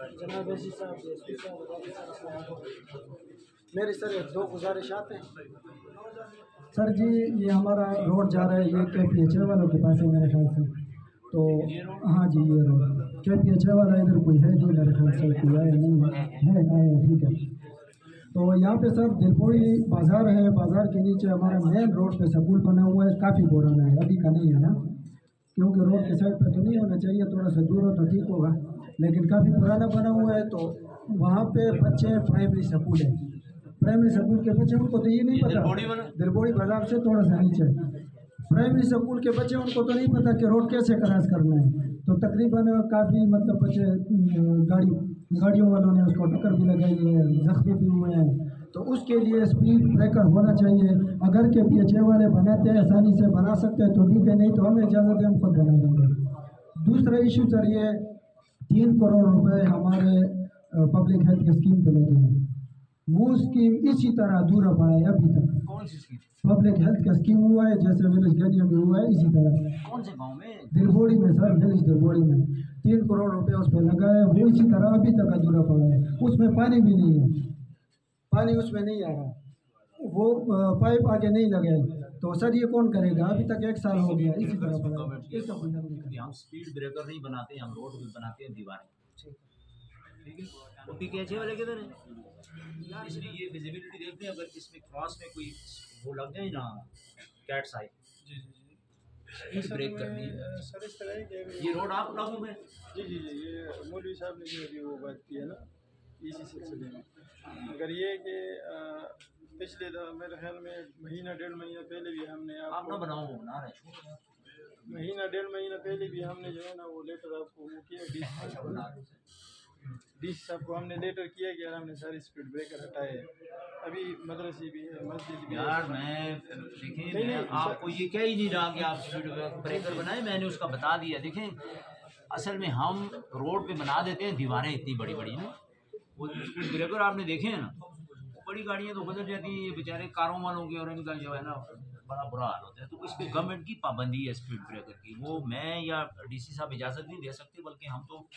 जनाब एसी साहब, मेरी सर दो गुजारिशात हैं। सर जी, ये हमारा रोड जा रहा है, ये KPHA वालों के पास है मेरे ख्याल से। तो हाँ जी, ये रोड KPHA वाला इधर कोई है नहीं मेरे ख्याल से, कोई आया नहीं है, आया ठीक है। तो यहाँ पे सर दिलपोड़ी बाज़ार है, बाज़ार के नीचे हमारा मेन रोड पे स्कूल बना हुआ है, काफ़ी पुराना है, अभी का नहीं है ना, क्योंकि रोड के साइड पे तो नहीं होना चाहिए, थोड़ा सा दूर हो तो ठीक होगा, लेकिन काफ़ी पुराना बना हुआ है। तो वहाँ पे बच्चे प्राइमरी स्कूल है, प्राइमरी स्कूल के बच्चे, उनको तो ये नहीं पता, दिलपोड़ी बाज़ार से थोड़ा सा नीचे प्राइमरी स्कूल के बच्चे, उनको तो नहीं पता कि रोड कैसे क्रॉस करना है। तो तकरीबन काफ़ी मतलब बच्चे गाड़ियों वालों ने उसको टक्कर भी लगाई है, जख्मी भी हुए हैं। तो उसके लिए स्पीड ब्रेकर होना चाहिए। अगर KPHA वाले बनाते हैं, आसानी से बना सकते हैं तो ठीक है, नहीं तो हमें इजाज़त है, हम खुद बना देंगे। दूसरा इशू सर ये 3 करोड़ रुपए हमारे पब्लिक हेल्थ की स्कीम पे लगे हैं, वो स्कीम इसी तरह अधूरा पड़ा है अभी तक। कौन सी स्कीम? पब्लिक हेल्थ का स्कीम हुआ है जैसे विलेज गलियों में हुआ है, इसी तरह। कौन से गांव में? दिलपोड़ी में सर, विलेज दिलपोड़ी में 3 करोड़ रुपए उस पर लगा है, वो इसी तरह अभी तक अधूरा पड़ा है। उसमें पानी भी नहीं है, पानी उसमें नहीं आ रहा, वो पाइप आगे नहीं लगे। तो सर ये कौन करेगा? अभी तक 1 साल हो गया इसी तरह पड़ा है। हम स्पीड ब्रेकर नहीं बनाते, हम रोड भी बनाते हैं, दीवारें। ठीक है, वो PKHA वाले किधर है? इसलिए ये विजिबिलिटी देखते हैं, अगर इसमें क्रॉस में कोई वो लग जाए ना, कैट साइड स्पीड ब्रेक करनी है। सर इस तरह है कि ये रोड आप लागू में? जी, ये मौलवी साहब ने जो अभी वो बात की है ना इसी सिलसिले में, अगर ये कि पिछले मेरे ख्याल में महीना 1.5 महीना पहले भी हमने आप ना बनाओ, वो बना रहे महीना 1.5 महीना पहले भी हमने जो है ना वो लेटर आपको वो किया, DC साहब को हमने लेटर किया कि यार हमने सारे स्पीड ब्रेकर हटाए। अभी मदरसे भी है, मस्जिद भी यार मैं देखिए, मैं आपको ये कह ही नहीं रहा कि आप स्पीड ब्रेकर बनाए, मैंने उसका बता दिया। देखें, असल में हम रोड पे बना देते हैं दीवारें इतनी बड़ी बड़ी ना, वो स्पीड ब्रेकर आपने देखे हैं ना, बड़ी गाड़ियाँ तो गुजर जाती हैं, ये बेचारे कारों वालों की और इनका जो है ना बड़ा बुरा हाल होता है। तो इस पर गवर्नमेंट की पाबंदी है स्पीड ब्रेकर की, वो मैं या DC साहब इजाज़त नहीं दे सकते, बल्कि हम तो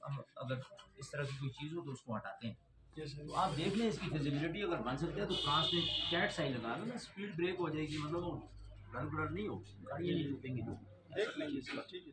अगर इस तरह की कोई चीज़ हो तो उसको हटाते हैं। तो आप देख लें इसकी फिजिबिलिटी, अगर बन सकते हैं तो फ्रांस में कैट साइन लगा दो ना, स्पीड ब्रेक हो जाएगी, मतलब वो रन नहीं हो, गाड़ियाँ नहीं रुकेंगी, देख लेंगे। ठीक है।